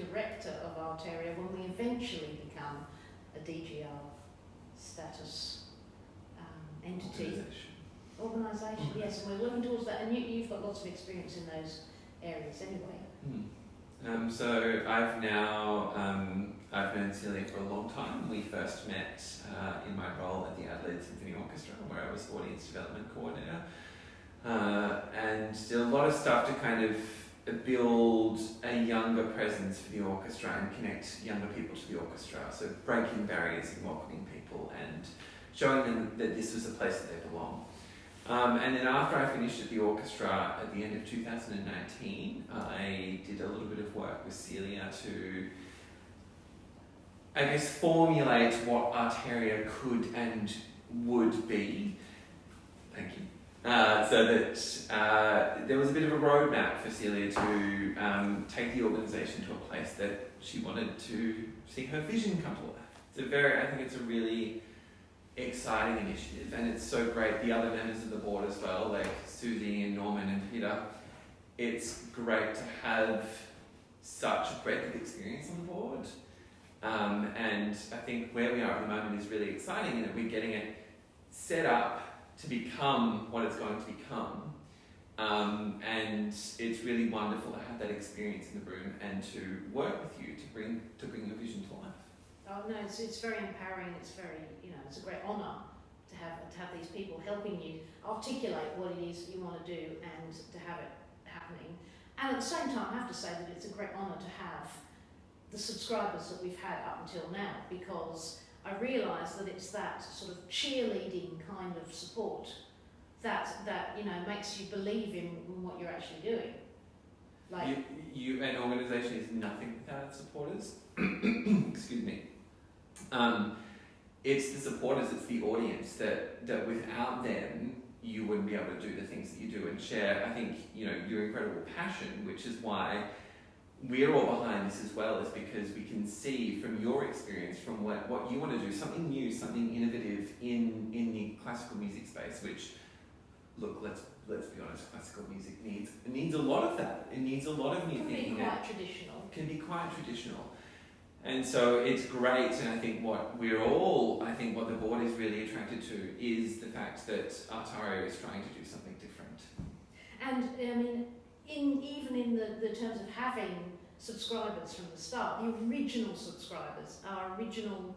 director of Artaria when we eventually become a DGR status entity. Organisation, yes, and we're working towards that, and you've got lots of experience in those areas anyway. So I've known Celia for a long time. We first met in my role at the Adelaide Symphony Orchestra, where I was audience development coordinator, and did a lot of stuff to kind of build a younger presence for the orchestra and connect younger people to the orchestra. So breaking barriers and welcoming people and showing them that this was a place that they belong. And then after I finished at the orchestra at the end of 2019, I did a little bit of work with Celia to, I guess, formulate what Artaria could and would be. Thank you. So that there was a bit of a roadmap for Celia to take the organisation to a place that she wanted to see her vision come to life. I think it's a really exciting initiative, and it's so great. The other members of the board as well, like Susie and Norman and Peter, it's great to have such a breadth of experience on the board. And I think where we are at the moment is really exciting in that we're getting it set up to become what it's going to become. And it's really wonderful to have that experience in the room and to work with you to bring your vision to life. Oh no, it's very empowering. It's very, it's a great honour to have these people helping you articulate what it is you want to do and to have it happening. And at the same time, I have to say that it's a great honour to have the subscribers that we've had up until now, because I realise that it's that sort of cheerleading kind of support that makes you believe in what you're actually doing. Like an organisation is nothing without its supporters. Excuse me. It's the supporters, it's the audience that without them you wouldn't be able to do the things that you do and share. I think your incredible passion, which is why we're all behind this as well, is because we can see from your experience, from what you want to do, something new, something innovative in the classical music space. Which, look, let's be honest, classical music needs a lot of that. It needs a lot of new thinking. Can be quite traditional. And so it's great, and I think what the board is really attracted to is the fact that Artaria is trying to do something different. And I mean, even in the terms of having subscribers from the start, the original subscribers, our original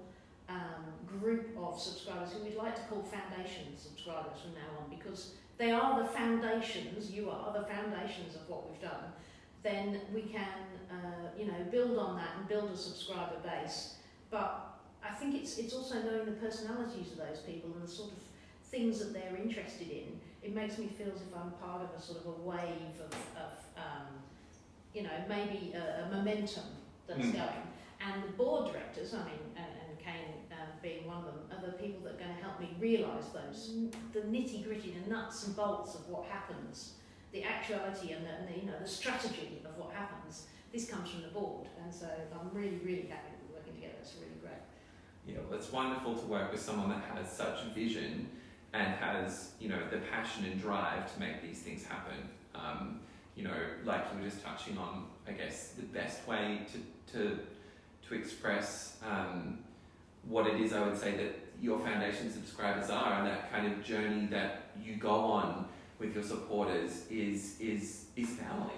group of subscribers, who we'd like to call foundation subscribers from now on, because they are the foundations, you are the foundations of what we've done. Then we can, build on that and build a subscriber base. But I think it's also knowing the personalities of those people and the sort of things that they're interested in. It makes me feel as if I'm part of a sort of a wave of maybe a momentum that's going. And the board directors, and Kane being one of them, are the people that are going to help me realise the nitty-gritty, the nuts and bolts of what happens, the actuality and the strategy of what happens. This comes from the board, and so I'm really, really happy that we're working together. It's really great. Yeah, well, it's wonderful to work with someone that has such a vision and has, the passion and drive to make these things happen. Like you were just touching on, I guess, the best way to express what it is, I would say, that your foundation subscribers are, and that kind of journey that you go on with your supporters is family.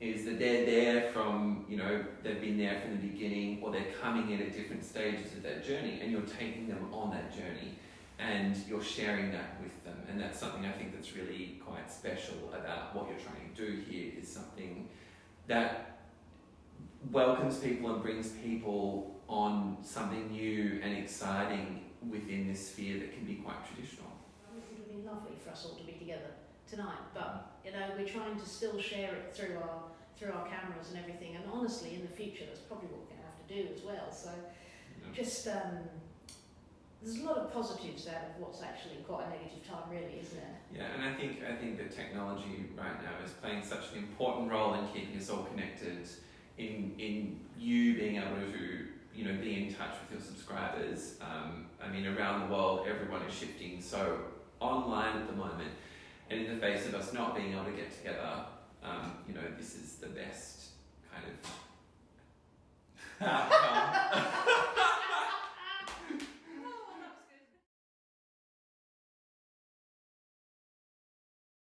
Is that they're there from, they've been there from the beginning, or they're coming in at different stages of that journey, and you're taking them on that journey and you're sharing that with them. And that's something I think that's really quite special about what you're trying to do here, is something that welcomes people and brings people on something new and exciting within this sphere that can be quite traditional. It would have been lovely for us all to be together tonight, but we're trying to still share it through our cameras and everything, and honestly in the future that's probably what we're going to have to do as well. So just there's a lot of positives out of what's actually quite a negative time, really, isn't it? Yeah, and I think that technology right now is playing such an important role in keeping us all connected, in you being able to be in touch with your subscribers. Around the world everyone is shifting so online at the moment, and in the face of us not being able to get together, this is the best kind of outcome.